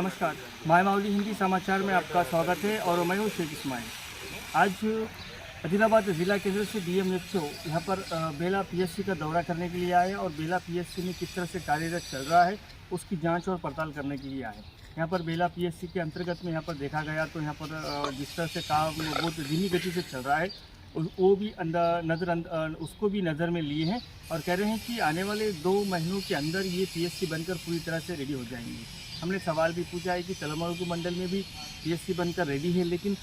नमस्कार, मायमावली हिंदी समाचार में आपका स्वागत है और मैं हूँ शेख इस्माइल। आज आदिलाबाद ज़िला केंद्र से डीएमएचओ यहाँ पर बेला पीएससी का दौरा करने के लिए आए और बेला पीएससी में किस तरह से कार्यरत चल रहा है उसकी जांच और पड़ताल करने के लिए आए। यहाँ पर बेला पीएससी के अंतर्गत में यहाँ पर देखा गया तो यहाँ पर जिस तरह से काम बहुत धीमी गति से चल रहा है वो भी उसको भी नज़र में लिए हैं और कह रहे हैं कि आने वाले 2 महीनों के अंदर ये पीएससी बनकर पूरी तरह से रेडी हो जाएंगी। हमने सवाल भी पूछा है कि तलमरगु मंडल में भी पीएससी बनकर रेडी है, लेकिन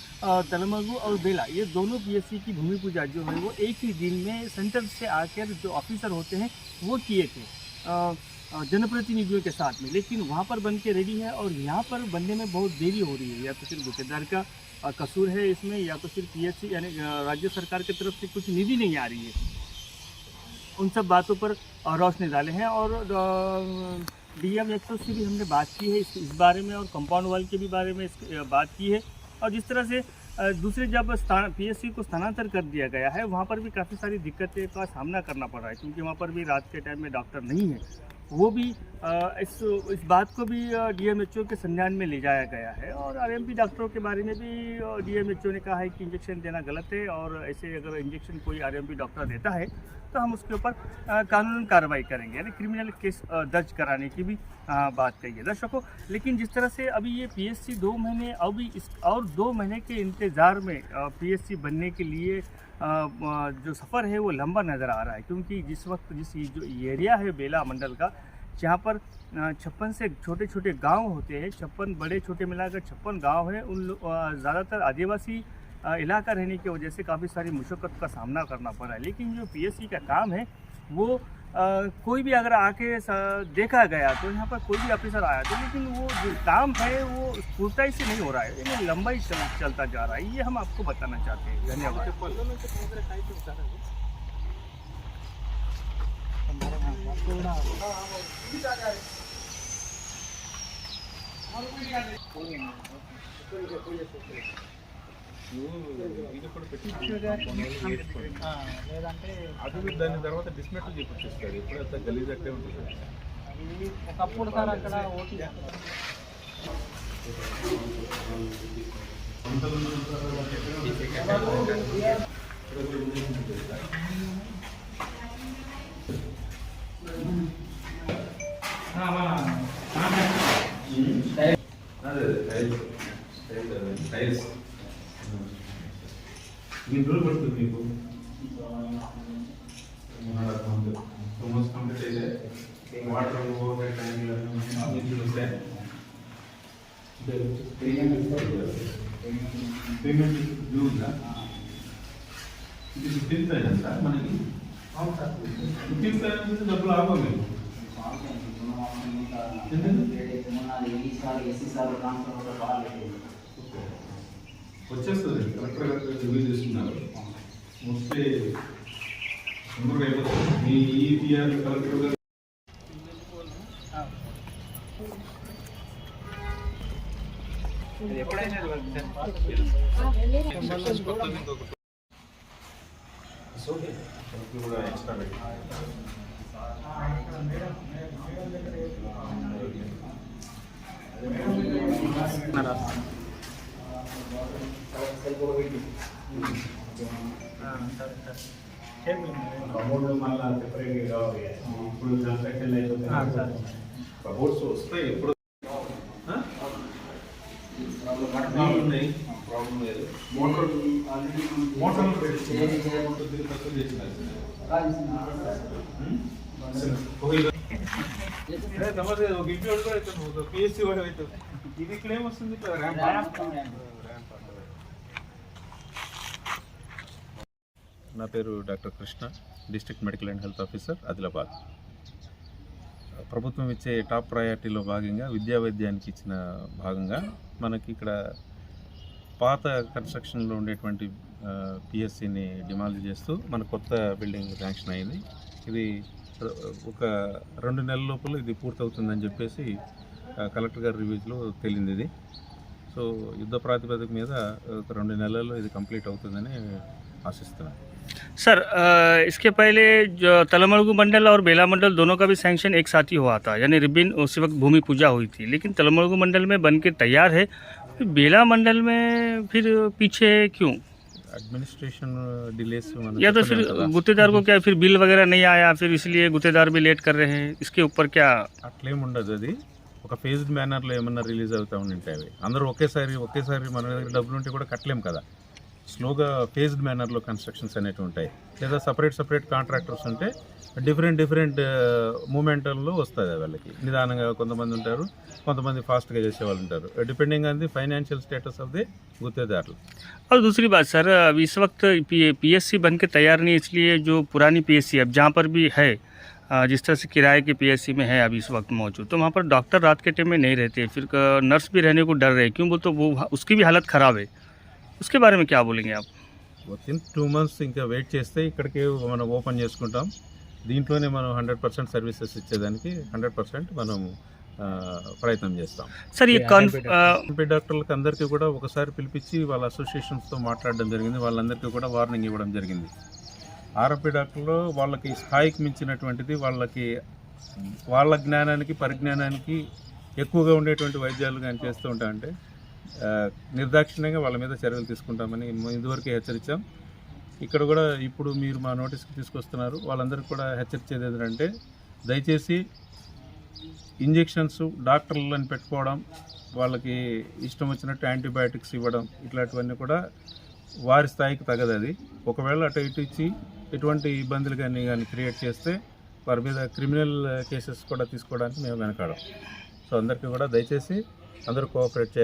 तलमरगु और बेला ये दोनों पीएससी की भूमि पूजा जो है वो एक ही दिन में सेंटर से आकर जो ऑफिसर होते हैं वो किए थे जनप्रतिनिधियों के साथ में, लेकिन वहाँ पर बन के रेडी है और यहाँ पर बनने में बहुत देरी हो रही है। या तो सिर्फ ठेकेदार का कसूर है इसमें, या तो सिर्फ पीएससी यानी राज्य सरकार की तरफ से कुछ निधि नहीं आ रही है। उन सब बातों पर रोशनी डाले हैं और डीएमएचओ से भी हमने बात की है इस बारे में और कंपाउंड वाल के भी बारे में बात की है। और जिस तरह से दूसरे जब पीएससी को स्थानांतर कर दिया गया है वहाँ पर भी काफ़ी सारी दिक्कतें का सामना करना पड़ रहा है, क्योंकि वहाँ पर भी रात के टाइम में डॉक्टर नहीं है। वो भी इस बात को भी डीएमएचओ के संज्ञान में ले जाया गया है। और आरएमपी डॉक्टरों के बारे में भी डीएमएचओ ने कहा है कि इंजेक्शन देना गलत है और ऐसे अगर इंजेक्शन कोई आरएमपी डॉक्टर देता है तो हम उसके ऊपर कानूनी कार्रवाई करेंगे, यानी क्रिमिनल केस दर्ज कराने की भी बात कही है दर्शकों। लेकिन जिस तरह से अभी ये पीएससी 2 महीने अभी इस और 2 महीने के इंतज़ार में पीएससी बनने के लिए जो सफ़र है वो लंबा नज़र आ रहा है, क्योंकि जिस वक्त जो एरिया है बेला मंडल का, जहाँ पर 56 से छोटे छोटे गांव होते हैं, 56 बड़े छोटे मिलाकर 56 गांव हैं, उन ज़्यादातर आदिवासी इलाका रहने की वजह से काफ़ी सारी मुश्किल का सामना करना पड़ा है। लेकिन जो पीएससी का काम है वो कोई भी अगर आके देखा गया तो यहाँ पर कोई भी ऑफिसर आया तो, लेकिन वो जो काम है वो पूर्णताई से नहीं हो रहा है, ये लंबाई चलता जा रहा है। ये हम आपको बताना चाहते हैं। धन्यवाद। లేదంటే అది దాని తర్వాత డిస్మెటల్ చేపిస్తారు. ఎప్పుడైతే గలీజ్ అట్టే ఉంటుంది. అది ఒకప్పుడు సార్ అక్కడ ఓటీ టైల్స్ మీరు రోజులు పడుతుంది మీకు ఆల్మోస్ట్ కంప్లీట్ అయితే వాటర్ ట్యాంకులు వస్తాయి. పేమెంట్ డ్యూ ఉందా? ఇది 15th అయినా సార్ మనకి 15th అయినా డబ్బులు ఆగవు మీకు వచ్చేస్తుంది. కలెక్టర్ గారు రివ్యూ చేస్తున్నారు. మోస్ట్లీ తొందరగా అయిపోతుంది. మీ ఈపీఆర్ కలెక్టర్ గారు ఎప్పుడైనా కూడా ఎక్స్ట్రా పెట్టి కబోర్డు మళ్ళీ సెపరేట్గా కావాలి. ఇప్పుడు కన్స్ట్రక్షన్ అయిపోతుంది. కబోర్డ్స్ వస్తాయి ఎప్పుడు ఉన్నాయి. ప్రాబ్లం లేదు. మోటార్ తక్కువ చేసినారు. ఒక ఇంటి వాడు కూడా అవుతుంది, పిఎస్సి వాడు అవుతుంది. ఇది ఇక్కడ ఏమొస్తుంది? నా పేరు doctor Krishna, district medical and health officer Adilabad. ప్రభుత్వం ఇచ్చే టాప్ ప్రయారిటీలో భాగంగా విద్యా వైద్యానికి ఇచ్చిన భాగంగా మనకి ఇక్కడ పాత కన్స్ట్రక్షన్లో ఉండేటువంటి పిఎస్సిని డిమాలిష్ చేస్తూ మన కొత్త బిల్డింగ్ శాంక్షన్ అయింది. ఇది ఒక 2 నెలల లోపల ఇది పూర్తవుతుందని చెప్పేసి కలెక్టర్ గారి రివ్యూస్లో తేలింది ఇది. సో యుద్ధ ప్రాతిపదిక మీద ఒక 2 నెలల్లో ఇది కంప్లీట్ అవుతుందని ఆశిస్తున్నాను. सर इसके पहले जो तलमड़गु मंडल और बेला मंडल दोनों का भी सैंक्शन एक साथ ही हुआ था, यानी रिबिन उसी वक्त भूमि पूजा हुई थी, लेकिन तलमड़गु मंडल में बन के तैयार है, बेला मंडल में फिर पीछे क्यों? అడ్మినిస్ట్రేషన్ డిలేస్ या तो फिर गुत्तेदार को क्या फिर बिल वगैरह नहीं आया, फिर इसलिए गुत्तेदार भी लेट कर रहे हैं, इसके ऊपर क्या? అట్లేం ఉండదు. అది ఒక ఫేజ్డ్ మేనర్లో ఏమన్నా రిలీజ్ అవుతూ ఉంటాయి. అవి అందరూ ఒకేసారి మన దగ్గర డబ్బులు ఉంటే కూడా కట్టలేం కదా. స్లోగా ఫేజ్డ్ మేనర్లో కన్స్ట్రక్షన్స్ అనేవి ఉంటాయి, లేదా సపరేట్ కాంట్రాక్టర్స్ ఉంటే డిఫరెంట్ మూమెంట్లో వస్తుంది వాళ్ళకి. నిదానంగా కొంతమంది ఉంటారు, కొంతమంది ఫాస్ట్గా చేసే వాళ్ళు ఉంటారు, depending on the financial status of the గుత్తేదారులు. और दूसरी बात सर, अभी इस वक्त पीएससी बन के तैयार नहीं, इसलिए जो पुरानी पीएससी अब जहाँ पर भी है, जिस तरह से किराए की पीएससी में है अभी इस वक्त मौजूद, तो वहाँ पर डॉक्टर रात के टाइम में नहीं रहते, फिर नर्स भी रहने को डर रहे, क्यों बोल तो वो उसकी भी हालत ख़राब है, उसके बारे में क्या बोलेंगे आप? విత్ ఇన్ 2 months ఇంకా వెయిట్ చేస్తే ఇక్కడికి మనం ఓపెన్ చేసుకుంటాం. దీంట్లోనే మనం 100% సర్వీసెస్ ఇచ్చేదానికి 100% మనం ప్రయత్నం చేస్తాం. सर ये ఎంపీ డాక్టర్లకు అందరికీ కూడా ఒకసారి పిలిపించి వాళ్ళ అసోసియేషన్స్తో మాట్లాడడం జరిగింది. వాళ్ళందరికీ కూడా వార్నింగ్ ఇవ్వడం జరిగింది. ఆర్ఎంపీ డాక్టర్లు వాళ్ళకి స్థాయికి మించినటువంటిది, వాళ్ళ జ్ఞానానికి పరిజ్ఞానానికి ఎక్కువగా ఉండేటువంటి వైద్యాలు కానీ చేస్తూ ఉంటామంటే నిర్దాక్షిణ్యంగా వాళ్ళ మీద చర్యలు తీసుకుంటామని ఇదివరకే హెచ్చరించాం. ఇక్కడ కూడా ఇప్పుడు మీరు మా నోటీస్కి తీసుకొస్తున్నారు. వాళ్ళందరికీ కూడా హెచ్చరించేది ఏంటంటే, దయచేసి ఇంజెక్షన్స్ డాక్టర్లను పెట్టుకోవడం, వాళ్ళకి ఇష్టం వచ్చినట్టు యాంటీబయాటిక్స్ ఇవ్వడం, ఇట్లాంటివన్నీ కూడా వారి స్థాయికి తగదు. అది ఒకవేళ అటు ఇటు ఇచ్చి ఎటువంటి ఇబ్బందులు కానీ క్రియేట్ చేస్తే వారి మీద క్రిమినల్ కేసెస్ కూడా తీసుకోవడానికి మేము వెనకాడం. సో అందరికీ కూడా దయచేసి అందరూ కోఆపరేట్ చేయాలి.